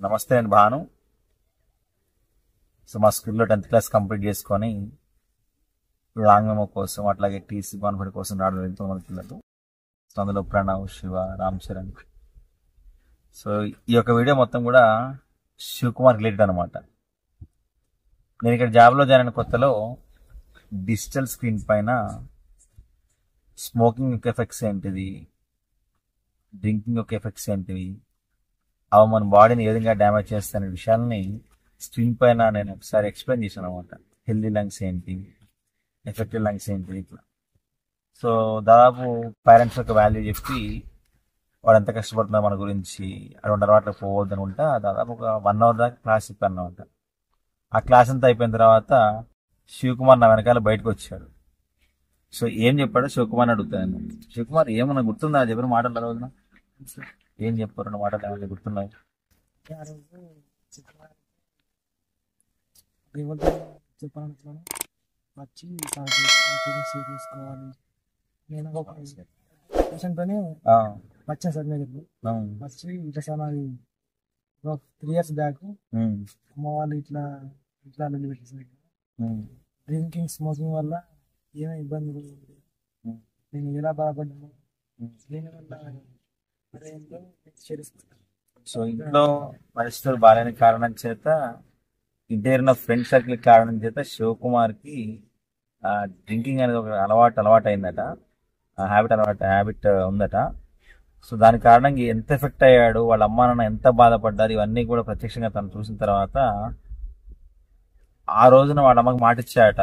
నమస్తే అండి భాను. సో మా స్కూల్లో 10th క్లాస్ కంప్లీట్ చేసుకొని లాంగ్ మెమో కోసం అట్లాగే టీసీ కాన్ఫరెన్స్ కోసం రావడం ఎంతోమంది పిల్లలు. సో అందులో ప్రణవ్, శివ, రామ్ చరణ్. సో ఈ యొక్క వీడియో మొత్తం కూడా శివకుమార్ రిలేటెడ్ అనమాట. నేను ఇక్కడ జాబ్లో జాయిన్ అయిన కొత్తలో డిజిటల్ స్క్రీన్ పైన స్మోకింగ్ యొక్క ఎఫెక్ట్స్ ఏంటిది, డ్రింకింగ్ యొక్క ఎఫెక్ట్స్ ఏంటివి, అవి మన బాడీని ఏ విధంగా డ్యామేజ్ చేస్తాయనే విషయాల్ని స్క్రీన్ పైన నేను ఒకసారి ఎక్స్ప్లెయిన్ చేశాను అనమాట. హెల్దీ లంగ్స్ ఏంటి, ఎఫెక్టివ్ లంగ్స్ ఏంటి ఇట్లా. సో దాదాపు పేరెంట్స్ యొక్క వాల్యూ చెప్పి వాడు ఎంత కష్టపడుతున్నా మన గురించి అటువంటి అలవాట్లు పోవద్దు అనుకుంటా దాదాపు ఒక 1 hour దాకా క్లాస్ చెప్పాను అనమాట. ఆ క్లాస్ అంతా అయిపోయిన తర్వాత శివకుమార్ నా వెనకాల బయటకు వచ్చాడు. సో ఏం చెప్పాడో శివకుమార్ని అడుగుతాను. శివకుమార్ ఏమన్నా గుర్తుందా చెప్పిన మాటలు రోజున? ఏం చెప్పారు నా మాటలు ఏమన్నా గుర్తున్నాయి? ఆ రోజు చెప్పాను వచ్చి షేర్ చేసుకోవాలి. నేను ఒక పేషెంట్తోనే వచ్చాను సార్ మీ దగ్గర. వచ్చి ఇట్లా సార్ నాది 3 years బ్యాక్ అమ్మ వాళ్ళు ఇట్లా ఇట్లా పెట్టేసారు. డ్రింకింగ్ స్మోకింగ్ వల్ల ఏమో ఇబ్బందులు నేను ఎలా బాధపడ్డాను దీనివల్ల అదేంటో షేర్ చేసుకుంటాను. సో ఇంట్లో పరిస్థితులు బాగాలేని కారణం చేత, ఇంటి ఫ్రెండ్ సర్కిల్ కారణం చేత శివకుమార్కి డ్రింకింగ్ అనేది ఒక అలవాటు అయిందట, హ్యాబిట్ ఉందట. సో దాని కారణంగా ఎంత ఎఫెక్ట్ అయ్యాడు, వాళ్ళ అమ్మా నాన్న ఎంత బాధపడ్డారు, ఇవన్నీ కూడా ప్రత్యక్షంగా తను చూసిన తర్వాత ఆ రోజున వాళ్ళ అమ్మకి మాటిచ్చాడట.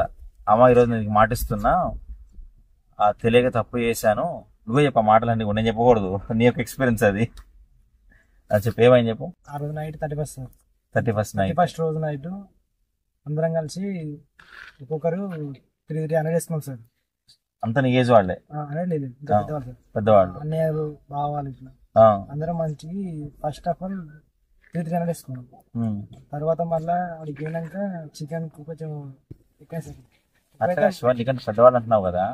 అమ్మ ఈరోజు నేను మాటిస్తున్నా, తెలియక తప్పు చేశాను, నువ్వే చెప్ప మాటలండి, నేను చెప్పకూడదు, నీ యొక్క ఎక్స్పీరియన్స్ అది అని చెప్పి. ఏమైంది చెప్పు. ఆ రోజు నైట్ 31st రోజు నైట్ అందరం కలిసి ఒక్కొక్కరు 300 వేసుకున్నాం సార్. అంత నీ ఏజ్ వాళ్ళే? లేదు, పెద్దవాళ్ళు సార్, పెద్దవాళ్ళు, అన్నయ్యలు, బావాళ్ళు ఇట్లా అందరం మంచి ఫస్ట్ ఆఫ్ ఆల్ 300 వేసుకున్నాం. తర్వాత మళ్ళా వాడికి పోయినాక చికెన్ కొంచెం ఎక్కువ సార్. నీకంటే పెద్దవాళ్ళు అంటున్నావు కదా,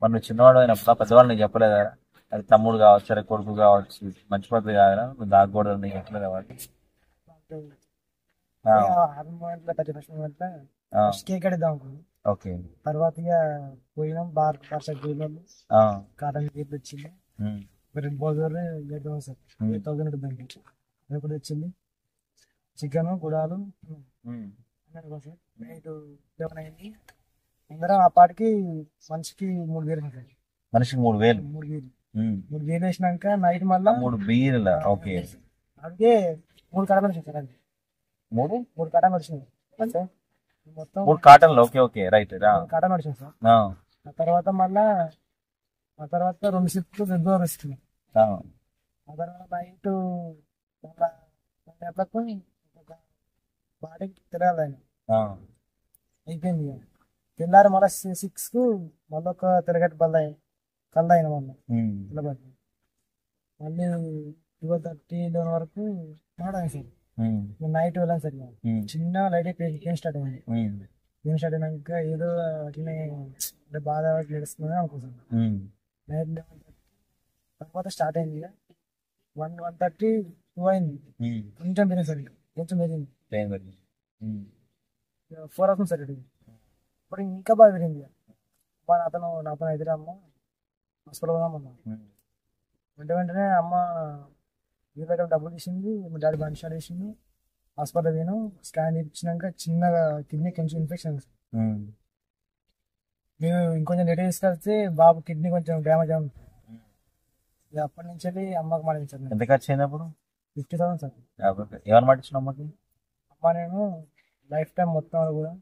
మరి నువ్వు చిన్నవాడు అయినప్పుడు పెద్దవాళ్ళు నీకు చెప్పలేదా? అది తమ్ముడు కావచ్చు, అరే కొడుకు కావచ్చు, మంచి పద్ధతి కాదా, నువ్వు దాగకూడదు నీకు చెప్పలేదు కాబట్టి? కేక్ అడిద్దాం అనుకున్నాం. ఓకే. తర్వాత ఇక పోయినాం బార్ పర్సెంట్ కాటన్ కేక్ వచ్చింది, రెడ్ బౌజర్ సార్ 8,000 దానికి ఒకటి వచ్చింది. చికెన్ గుడాలు సార్. నైట్ 11 అయింది. అందరం ఆ పాటికి మనిషికి 3,000 సార్. మనిషికి 3,000? 3,000 వేసినాక నైట్ మళ్ళా 3 బీర్లు. ఓకే. అందుకే 3 కటలు వచ్చింది సార్. అది 3 కటలు వచ్చింది అంటే మొత్తం 3 కాటన్లు. Okay okay, right. కటలు వచ్చింది సార్. ఆ తర్వాత మళ్ళా 2 షిఫ్ట్లు రెగ్యులర్ ఇస్తున్నాం. ఆ తర్వాత నైట్ మళ్ళా బాడీకి తిరగాలి ఆయన అయిపోయింది. తెల్లారి మళ్ళీ 6కు మళ్ళీ ఒక తిరగట్టు కళ్ళు అయిన మళ్ళీ నిలబడి మళ్ళీ 12:30 వరకు మాడాను సార్. నైట్ వెళ్ళాను సార్. చిన్న లైట్ పెయిన్ స్టార్ట్ అయింది. పెయిన్ స్టార్ట్ అయినాక ఏదో అట్లనే బాధ నడుస్తుంది అనుకుంటున్నాను. నైట్ 11:30 తర్వాత స్టార్ట్ అయింది. 1:30, 2 అయింది. కొంచెం పెరిగింది సార్, కొంచెం పెరిగింది. 4 అవుతుంది సార్. ఇప్పుడు ఇంకా బాగా పెరిగింది. నాతో ఎదురు అమ్మ హాస్పిటల్ పోదామన్నా. వెంటనే అమ్మ వీళ్ళ దగ్గర డబ్బులు తీసింది, మా డాడీ బండి స్టార్ట్ చేసింది. హాస్పిటల్ పోయినా స్కాన్ ఇచ్చినాక చిన్నగా కిడ్నీ కొంచెం ఇన్ఫెక్షన్. మేము ఇంకొంచెం లేట్ తీసుకెళ్తే బాబు కిడ్నీ కొంచెం డ్యామేజ్ అవుతుంది. అప్పటి నుంచి వెళ్ళి అమ్మకి మాటించాను. ఎంత ఖర్చు అయినప్పుడు? 50,000 సార్. ఏమని మాటించిన అమ్మకి? అమ్మ నేను లైఫ్ టైం మొత్తం కూడా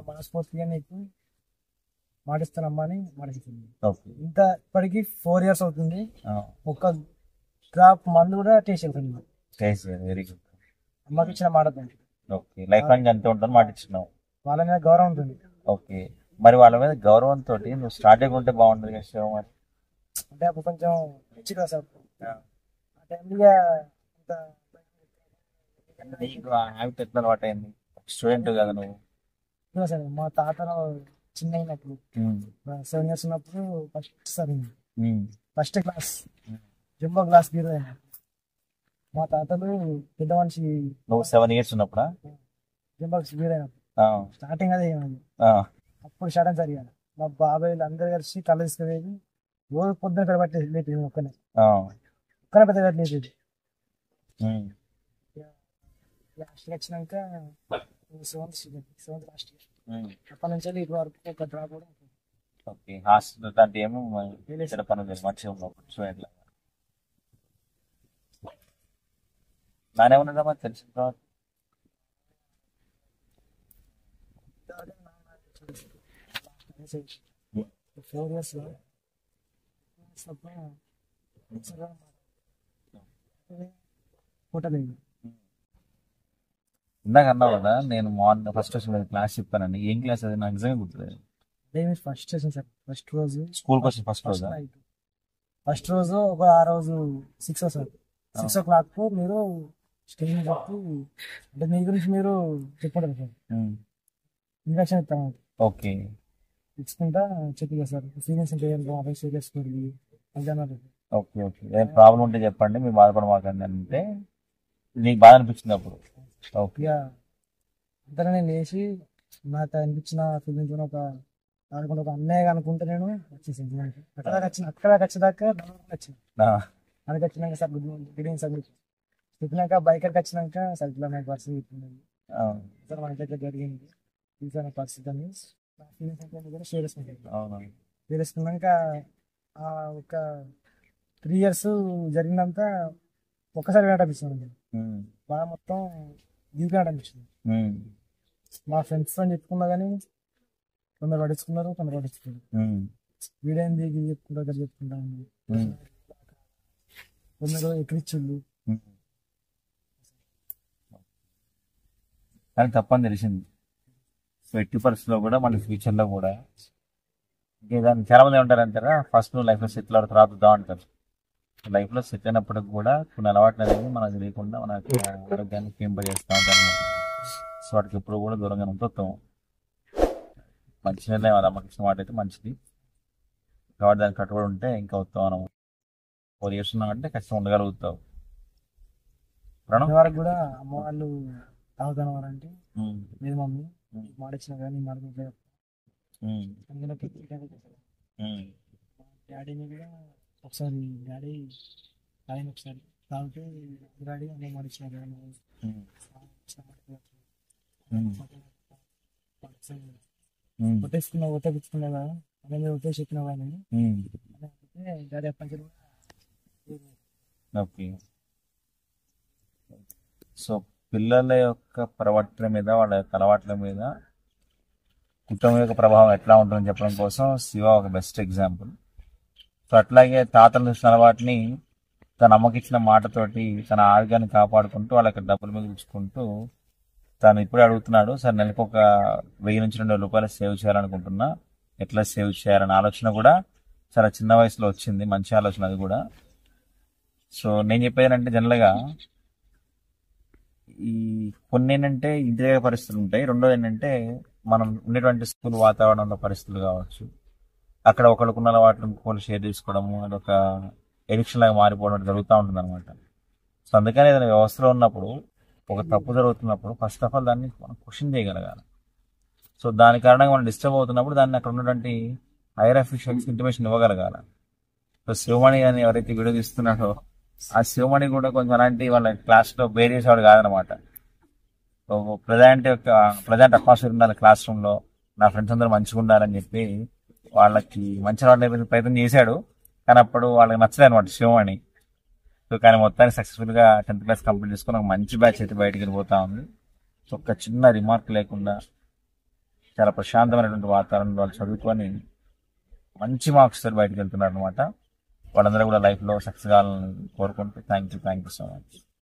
మనస్ఫూర్తిగా నీకు మాటిస్తానమ్మా అని మాటిస్తుంది. ఇంత ఇప్పటికి 4 years అవుతుంది. ఒక్క డ్రాప్ మందు కూడా టేస్ట్ అవుతుంది. Very good. అమ్మకి ఇచ్చిన మాట. ఓకే. లైఫ్ లాంగ్ అంతే ఉంటుంది మాట ఇచ్చినావు. వాళ్ళ మీద గౌరవం ఉంటుంది. ఓకే. మరి వాళ్ళ మీద గౌరవంతో నువ్వు స్టార్ట్ అయ్యి బాగుంటుంది కదా శివ. మరి అంటే అప్పుడు కొంచెం రిచ్ కదా సార్. ఆ టైంలో నీకు ఆ హ్యాబిట్ ఎట్లా అలవాటు అయింది? స్టూడెంట్ కదా నువ్వు సార్. మా తాతను చిన్న అయినప్పుడు 7 years ఉన్నప్పుడు first class jumbo glass beer తాగిన. మా తాతలు పెద్ద మనిషి నువ్వు 7 years ఉన్నప్పుడా? జంబో బీర్ అయినా ఆ, స్టార్టింగ్ అదే ఏమది. ఆ, అప్పుడు స్టార్ట్ అని జరిగాను. మా బాబాయ్లు అందరు కలిసి కళ్ళు తీసుకుపోయి రోజు పొద్దున ఇక్కడ పట్టి లేపేది ఒక్కనే ఆ, ఒక్కనే పెద్ద లేపేది. ఉమ్, లాస్ట్ వచ్చినాక సెవెంత్ లాస్ట్ ఇయర్ ఉమ్. అప్పటి నుంచి ఇటు వరకు ఒక డ్రాప్ కూడా ఓకే, హాస్టల్ అంటే ఏమో ఇక్కడ పనులు లేదు, మంచిగా ఉన్నావు స్టూడెంట్ లాగా. నానే ఉన్నదా మరి తెలిసిన తర్వాత? ఉమ్, 4 years కొట్టలేదు. ఇందాక అన్నావు కదా నేను మార్నింగ్ ఫస్ట్ క్లాస్ చెప్పానని. ఏం క్లాస్ అది? నాకు నిజంగా గుర్తులేదు. అదే మీరు ఫస్ట్ చేసాను సార్. ఫస్ట్ రోజు స్కూల్కి వచ్చి ఫస్ట్ రోజా? ఫస్ట్ రోజు ఒక ఆ రోజు 6 సార్ 6 o'clock మీరు స్టేజ్ చెప్పి అంటే మీ గురించి మీరు చెప్పుకుంటారు సార్. ఉమ్, ఇంట్రక్షన్ ఇస్తాను ఓకే. ఇచ్చుకుంటా చెప్పి సార్ సీనియర్స్ అంటే అబ్బాయి షేర్ చేసుకోండి అని అన్నారు. ఓకే ఓకే, ఏదైనా ప్రాబ్లం ఉంటే చెప్పండి, మీరు బాధపడమాకండి అంటే నీకు బాధ అనిపించింది అప్పుడు? ఓకే. ఇక అంతా నేను లేచి నాకు అనిపించిన ఫీలింగ్తో ఒక అనుకుంటే ఒక అన్నయ్య అనుకుంటే నేను వచ్చేసాను. అక్కడ వచ్చేదాకా వచ్చింది. ఆ, మనకి వచ్చినాక సార్ గుడ్ ఈవినింగ్ సార్ చెప్పినాక బైకర్కి వచ్చినాక సార్ ఇట్లా నాకు పరిస్థితి చెప్పింది ఆ, సార్ మన ఇట్లా జరిగింది ఇది నా పరిస్థితి అని నా ఫీలింగ్స్ అంటే కూడా షేర్ చేసుకుంటాను. అవునా? షేర్ చేసుకున్నాక ఒక 3 years జరిగినంత ఒక్కసారి వినట్టు అనిపిస్తుంది. ఉమ్, బాగా మొత్తం దిగిపోయినట్టు అనిపిస్తుంది. ఉమ్, మా ఫ్రెండ్స్ అని చెప్పుకున్నా కానీ కొందరు పట్టించుకున్నారు, కొందరు పట్టించుకున్నారు. ఉమ్, వీడైంది ఇది చెప్పుకుంటా దగ్గర చెప్పుకుంటాను. ఉమ్, కొందరు ఎక్కిరిచ్చుళ్ళు. ఉమ్. కానీ తప్పని తెలిసింది. సో ఎట్టి పరిస్థితుల్లో కూడా మన ఫ్యూచర్లో కూడా దాన్ని చాలా మంది ఉంటారు అంటారా, ఫస్ట్ నువ్వు లైఫ్లో సెటిల్ అవుతారు తర్వాత వద్దాం అంటారు. లైఫ్లో సెటిల్ అయినప్పటికి కూడా కొన్ని అలవాట్లు అనేవి మనకు తెలియకుండా మన ఆరోగ్యాన్ని పెంపజేస్తూ ఉంటాను. సో వాటికి ఎప్పుడు కూడా దూరంగా ఉంటుతాం. మంచి నిర్ణయం, అది అమ్మకి ఇచ్చిన మాట అయితే మంచిది కాబట్టి దానికి కట్టుబడి ఉంటే ఇంకా వస్తాం. మనం 4 years ఉన్నామంటే ఖచ్చితంగా ఉండగలుగుతావు. వరకు కూడా అమ్మ వాళ్ళు తాగుతాను అంటే ఉమ్, లేదు మమ్మీ ఉమ్, మాడిచ్చిన కానీ మాడుకుంటే ఉమ్, అందులో ఉమ్, డాడీని కూడా ఒకసారి డాడీ ఆయన ఒకసారి తాగితే డాడీ అన్నీ మాడిచ్చిన కానీ ఉమ్, ఉమ్, ఉమ్, కొట్టేసుకున్నావు కొట్టేపించుకున్నావు కదా అదే మీరు కొట్టేసి చెప్పినావు కానీ ఉమ్. డాడీ అప్పటి నుంచి ఓకే. సో పిల్లల యొక్క ప్రవర్తన మీద, వాళ్ళ యొక్క అలవాట్ల మీద కుటుంబం యొక్క ప్రభావం ఎట్లా ఉంటుందని చెప్పడం కోసం శివ ఒక బెస్ట్ ఎగ్జాంపుల్. సో అట్లాగే తాతలు చూసిన అలవాటుని తన అమ్మకి ఇచ్చిన మాటతోటి తన ఆరోగ్యాన్ని కాపాడుకుంటూ వాళ్ళకి డబ్బులు మిగిల్చుకుంటూ తను ఇప్పుడే అడుగుతున్నాడు, సార్ నెలకు ఒక 1000 నుంచి 2000 రూపాయలు సేవ్ చేయాలనుకుంటున్నా, ఎట్లా సేవ్ చేయాలనే ఆలోచన కూడా చాలా చిన్న వయసులో వచ్చింది. మంచి ఆలోచన అది కూడా. సో నేను చెప్పేది ఏంటంటే జనరల్గా ఈ కొన్ని ఏంటంటే ఇంటి దగ్గర పరిస్థితులు ఉంటాయి. రెండోది ఏంటంటే మనం ఉండేటువంటి స్కూల్ వాతావరణంలో పరిస్థితులు కావచ్చు, అక్కడ ఒకళ్ళకున్న అలవాట్లు ఇంకొకళ్ళు షేర్ చేసుకోవడము, అదొక ఎడిక్షన్ లాగా మారిపోవడం జరుగుతూ ఉంటుంది అనమాట. సో అందుకని ఏదైనా వ్యవస్థలో ఉన్నప్పుడు ఒక తప్పు జరుగుతున్నప్పుడు ఫస్ట్ ఆఫ్ ఆల్ దాన్ని మనం క్వశ్చన్ చేయగలగాలి. సో దాని కారణంగా మనం డిస్టర్బ్ అవుతున్నప్పుడు దాన్ని అక్కడ ఉన్నటువంటి హైయర్ అఫీషియల్స్ ఇంటిమేషన్ ఇవ్వగలగాలి. సో శివమణి అని ఎవరైతే వీడియో తీస్తున్నాడో ఆ శివమణి కూడా కొంచెం అలాంటి వాళ్ళ క్లాస్లో బేర్ చేసేవాడు కాదనమాట. సో ప్రజెంట్ అట్మాస్ఫియర్ ఉండాలి క్లాస్ రూమ్లో, నా ఫ్రెండ్స్ అందరూ మంచిగా ఉండాలని చెప్పి వాళ్ళకి మంచి అలవాటు ప్రయత్నం చేశాడు. కానీ అప్పుడు వాళ్ళకి నచ్చలేదు అనమాట శివమణి. సో కానీ మొత్తానికి సక్సెస్ఫుల్గా 10th class కంప్లీట్ చేసుకుని ఒక మంచి బ్యాచ్ అయితే బయటకు వెళ్ళిపోతా ఉంది. సో ఒక చిన్న రిమార్క్ లేకుండా చాలా ప్రశాంతమైనటువంటి వాతావరణంలో వాళ్ళు చదువుకొని మంచి మార్క్స్ తో బయటకు వెళ్తున్నారు అనమాట. వాళ్ళందరూ కూడా లైఫ్లో సక్సెస్ కావాలని కోరుకుంటూ థ్యాంక్ యూ సో మచ్.